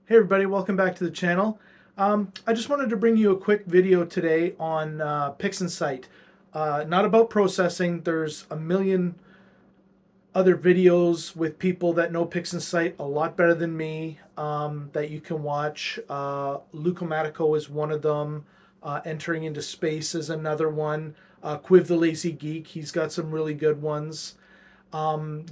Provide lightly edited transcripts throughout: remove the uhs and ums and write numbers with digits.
Hey everybody, welcome back to the channel. I just wanted to bring you a quick video today on PixInsight. Not about processing. There's a million other videos with people that know PixInsight a lot better than me that you can watch. Lucomatico is one of them. Entering into Space is another one. Quiv the Lazy Geek, he's got some really good ones,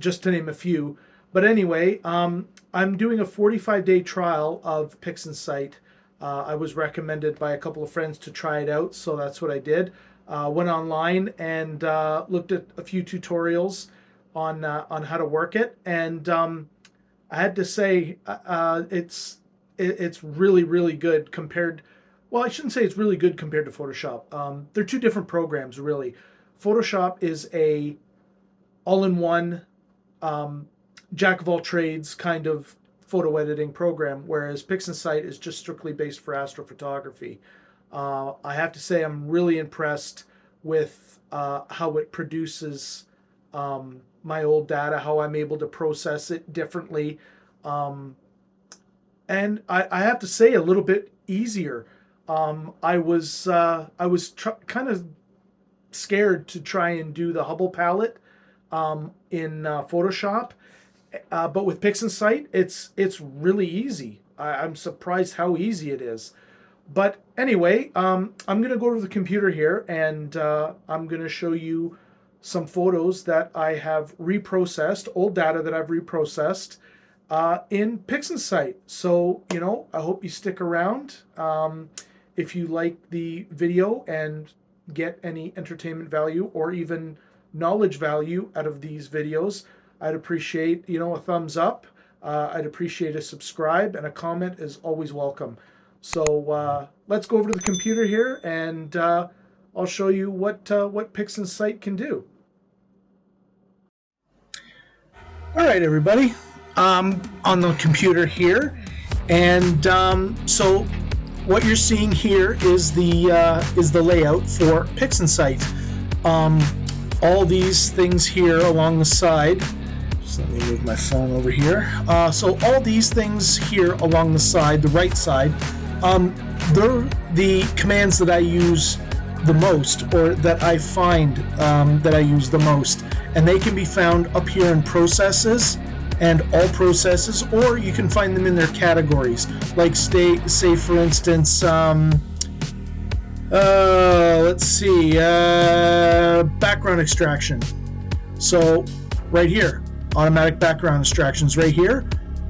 just to name a few. But anyway, I'm doing a 45-day trial of PixInsight. I was recommended by a couple of friends to try it out, so that's what I did. Went online and looked at a few tutorials on how to work it, and I had to say it's really good compared. Well, I shouldn't say it's really good compared to Photoshop. They're two different programs, really. Photoshop is a all-in-one jack of all trades kind of photo editing program, whereas PixInsight is just strictly based for astrophotography. I have to say I'm really impressed with how it produces my old data, how I'm able to process it differently, and I have to say a little bit easier. I was kind of scared to try and do the Hubble palette in Photoshop. But with PixInsight, it's really easy. I'm surprised how easy it is. But anyway, I'm going to go to the computer here, and I'm going to show you some photos that I have reprocessed, old data that I've reprocessed in PixInsight. So, I hope you stick around. If you like the video and get any entertainment value or even knowledge value out of these videos, I'd appreciate, a thumbs up. I'd appreciate a subscribe, and a comment is always welcome. So let's go over to the computer here, and I'll show you what PixInsight can do. All right, everybody. On the computer here, and so what you're seeing here is the layout for PixInsight. All these things here along the side. Let me move my phone over here. So all these things here along the side, the right side, they're the commands that I use the most, or that I find that I use the most. And they can be found up here in Processes and All Processes, or you can find them in their categories. Like say for instance, let's see, background extraction. So right here. Automatic background extractions right here,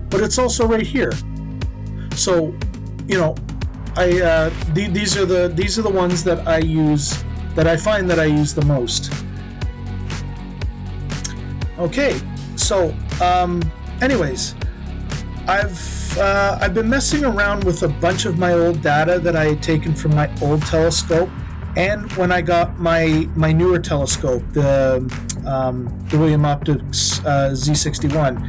but it's also right here. So, these are the ones that I use, that I find that I use the most. Okay, so anyways, I've been messing around with a bunch of my old data that I had taken from my old telescope, and when I got my newer telescope, the William Optics Z61.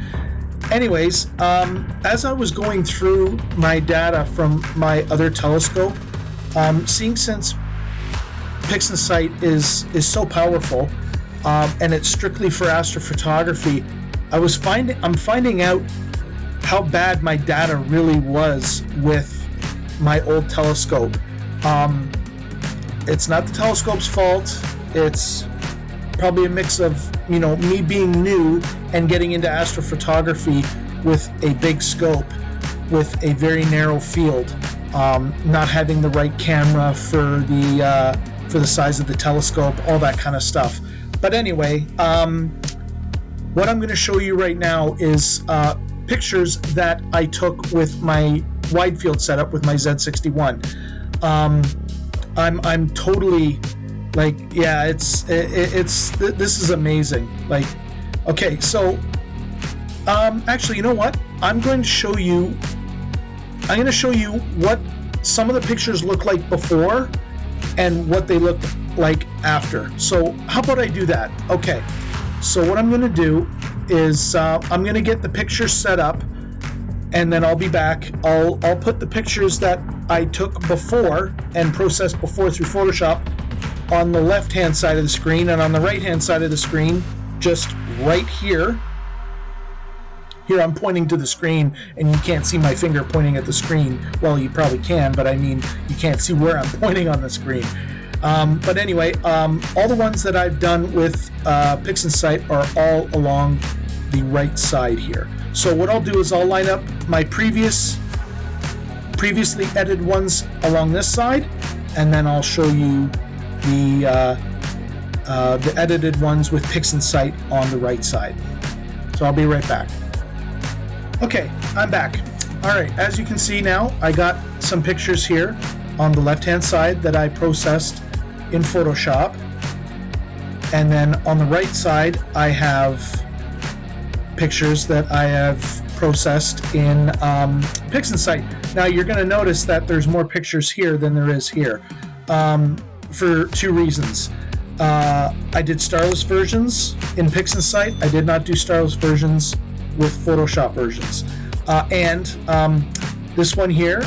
Anyways, as I was going through my data from my other telescope, seeing since PixInsight is so powerful, and it's strictly for astrophotography, I'm finding out how bad my data really was with my old telescope. It's not the telescope's fault. It's probably a mix of, me being new and getting into astrophotography with a big scope, with a very narrow field, not having the right camera for the size of the telescope, all that kind of stuff. But anyway, what I'm going to show you right now is pictures that I took with my wide field setup with my Z61. I'm totally this is amazing. Okay, so actually, you know what? I'm going to show you what some of the pictures look like before and what they look like after. So how about I do that? Okay, so what I'm going to do is I'm going to get the pictures set up, and then I'll be back. I'll put the pictures that I took before and processed before through Photoshop on the left-hand side of the screen, and on the right-hand side of the screen, just right here, here I'm pointing to the screen and you can't see my finger pointing at the screen. Well, you probably can, but I mean, you can't see where I'm pointing on the screen. But anyway, all the ones that I've done with PixInsight are all along the right side here. So what I'll do is I'll line up my previously edited ones along this side, and then I'll show you the edited ones with PixInsight on the right side. So I'll be right back. Okay, I'm back. All right, as you can see now, I got some pictures here on the left-hand side that I processed in Photoshop. And then on the right side, I have pictures that I have processed in PixInsight. Now you're going to notice that there's more pictures here than there is here for two reasons. I did starless versions in PixInsight. I did not do starless versions with Photoshop versions. And this one here,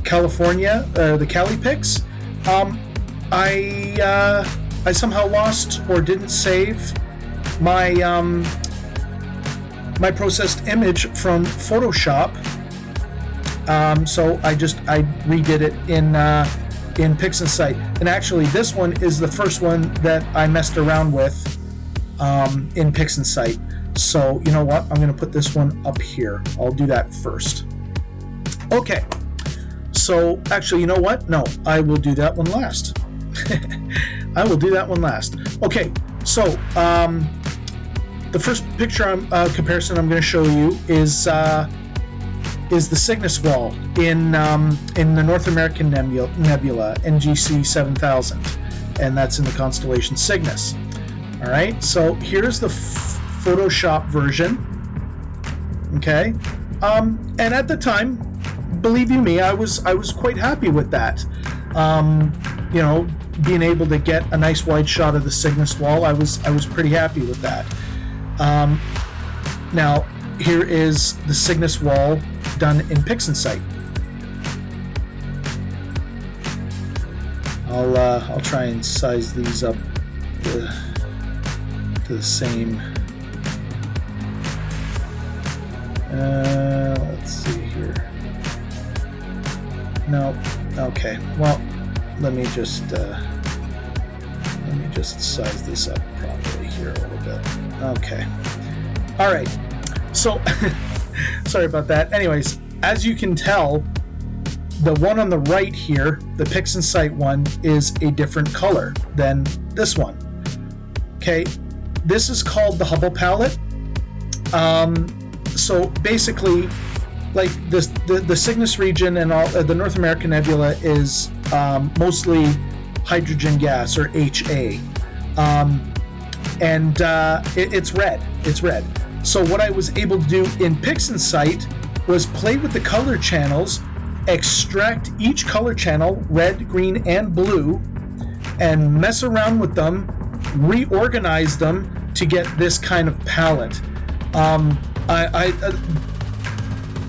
California, the CaliPix, I somehow lost or didn't save my my processed image from Photoshop, so I redid it in PixInsight. And actually, this one is the first one that I messed around with in PixInsight. So you know what? I'm going to put this one up here. I'll do that first. Okay. So actually, you know what? No, I will do that one last. I will do that one last. Okay, so the first picture comparison I'm going to show you is the Cygnus Wall in the North American Nebula, NGC 7000, and that's in the constellation Cygnus. All right, so here's the Photoshop version. Okay, and at the time, believe you me, I was quite happy with that. You know, being able to get a nice wide shot of the Cygnus Wall, I was pretty happy with that. Now, here is the Cygnus Wall done in PixInsight. I'll try and size these up to the same. Let's see here. No, okay. Well, let me just size this up properly here a little bit. Okay. All right. So, sorry about that. Anyways, as you can tell, the one on the right here, the PixInsight one, is a different color than this one. Okay. This is called the Hubble palette. So basically, like the Cygnus region and all the North American Nebula is mostly hydrogen gas, or HA, and it's red. It's red. So what I was able to do in PixInsight was play with the color channels, extract each color channel, red, green, and blue, and mess around with them, reorganize them to get this kind of palette.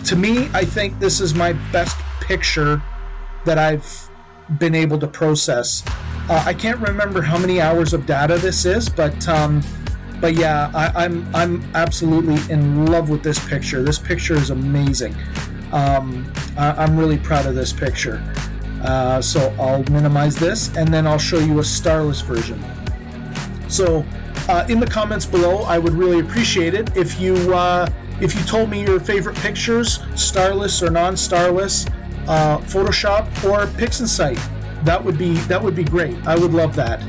To me, I think this is my best picture that I've been able to process. I can't remember how many hours of data this is, but yeah, I'm absolutely in love with this picture. This picture is amazing. I'm really proud of this picture. So I'll minimize this, and then I'll show you a starless version. So in the comments below, I would really appreciate it if you told me your favorite pictures, starless or non-starless, Photoshop or PixInsight. That would be great. I would love that.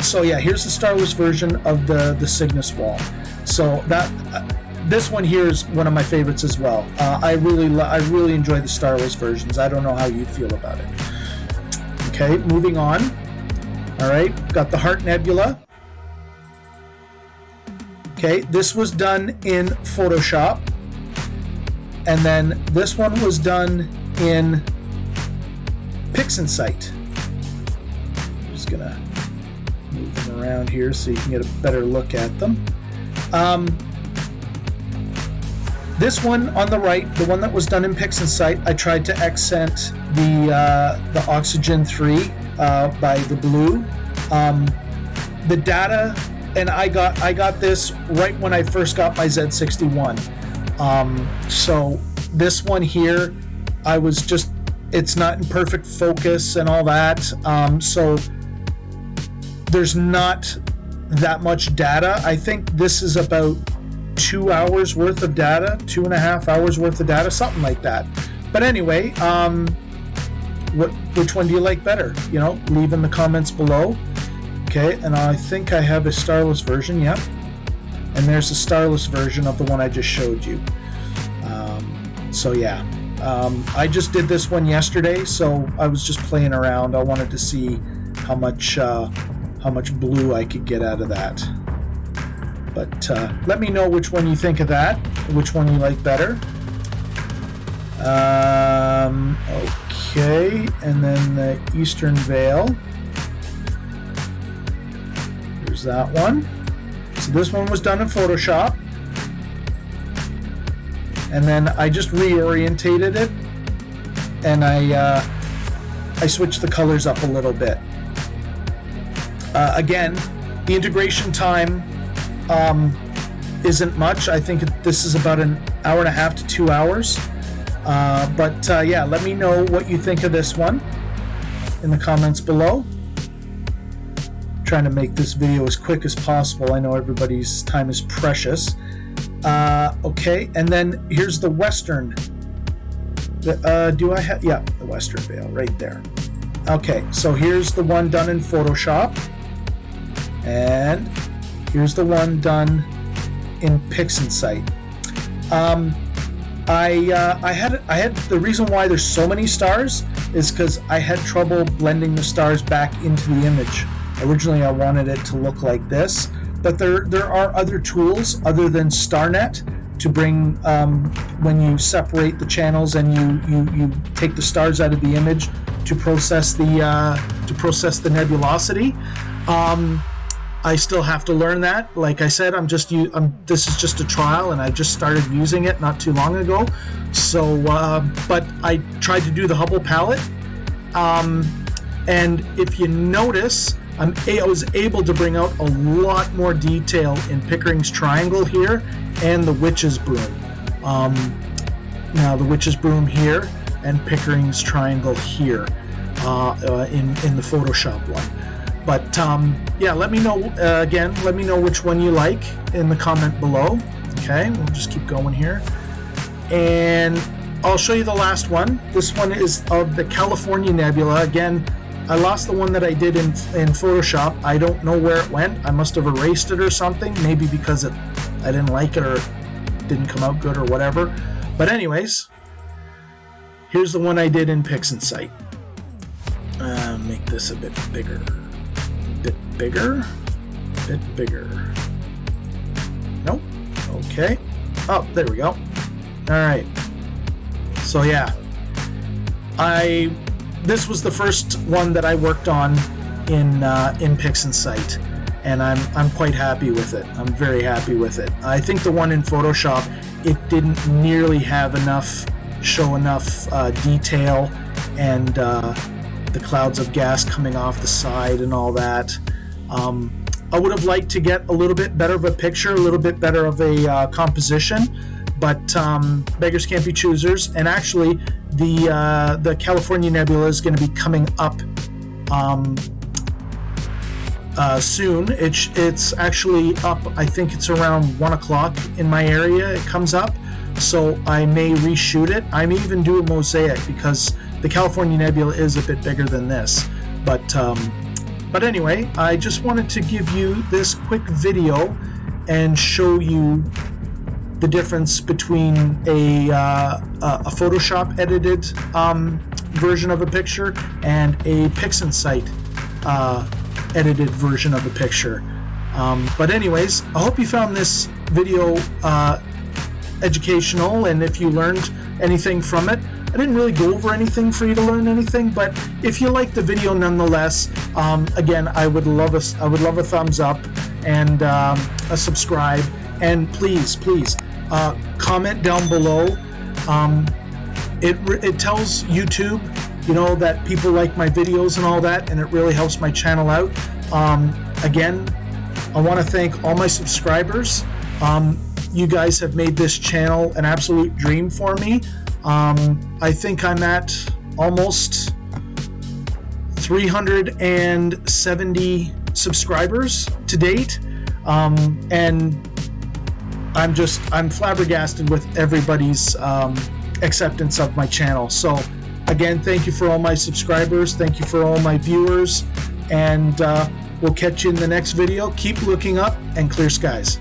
So yeah, here's the starless version of the Cygnus Wall. So that this one here is one of my favorites as well. I really enjoy the starless versions. I don't know how you feel about it. Okay, moving on. All right, got the Heart Nebula. Okay, this was done in Photoshop, and then this one was done in PixInsight. I'm just gonna move them around here so you can get a better look at them. This one on the right, the one that was done in PixInsight, I tried to accent the oxygen 3 by the blue. The data and I got this right when I first got my Z61. So this one here, I was just, it's not in perfect focus and all that. So there's not that much data. I think this is about 2 hours worth of data, 2.5 hours worth of data, something like that. But anyway, which one do you like better? You know, leave in the comments below. Okay, and I think I have a starless version, yeah. And there's a starless version of the one I just showed you. So yeah, I just did this one yesterday, so I was just playing around. I wanted to see how much blue I could get out of that. But let me know which one you think of that, which one you like better. Okay, and then the Eastern Veil. Here's that one. So this one was done in Photoshop. And then I just reorientated it, and I switched the colors up a little bit. Again, the integration time isn't much. I think this is about an hour and a half to 2 hours. But yeah, let me know what you think of this one in the comments below. I'm trying to make this video as quick as possible. I know everybody's time is precious. Okay, and then here's the Western. Do I have? Yeah, the Western Veil right there. Okay, so here's the one done in Photoshop, and here's the one done in PixInsight. I had the reason why there's so many stars is because I had trouble blending the stars back into the image. Originally, I wanted it to look like this. But there are other tools other than StarNet to bring when you separate the channels and you take the stars out of the image to process the nebulosity. I still have to learn that. Like I said, this is just a trial, and I just started using it not too long ago. So, but I tried to do the Hubble palette, and if you notice, I was able to bring out a lot more detail in Pickering's Triangle here and the Witch's Broom. Now the Witch's Broom here and Pickering's Triangle here in the Photoshop one. But yeah, let me know again. Let me know which one you like in the comment below. Okay, we'll just keep going here, and I'll show you the last one. This one is of the California Nebula. Again, I lost the one that I did in Photoshop. I don't know where it went. I must have erased it or something, maybe because I didn't like it or didn't come out good or whatever. But anyways, here's the one I did in PixInsight. Make this a bit bigger. Bit bigger. Nope. Okay. Oh, there we go. All right. So yeah, this was the first one that I worked on in PixInsight, and I'm quite happy with it. I'm very happy with it. I think the one in Photoshop, it didn't nearly have show enough detail and the clouds of gas coming off the side and all that. I would have liked to get a little bit better of a picture, a little bit better of a composition, but beggars can't be choosers. And actually, the California Nebula is going to be coming up soon. It's actually up. I think it's around 1 o'clock in my area. It comes up, so I may reshoot it. I may even do a mosaic because the California Nebula is a bit bigger than this. But anyway, I just wanted to give you this quick video and show you the difference between a Photoshop edited version of a picture and a PixInsight edited version of the picture. But anyways, I hope you found this video educational, and if you learned anything from it. I didn't really go over anything for you to learn anything, but if you like the video nonetheless, again, I would love a thumbs up and a subscribe, and please comment down below. It tells YouTube, that people like my videos and all that, and it really helps my channel out. Again, I want to thank all my subscribers. You guys have made this channel an absolute dream for me. I think I'm at almost 370 subscribers to date, and I'm flabbergasted with everybody's acceptance of my channel. So again, thank you for all my subscribers, thank you for all my viewers, and we'll catch you in the next video. Keep looking up and clear skies.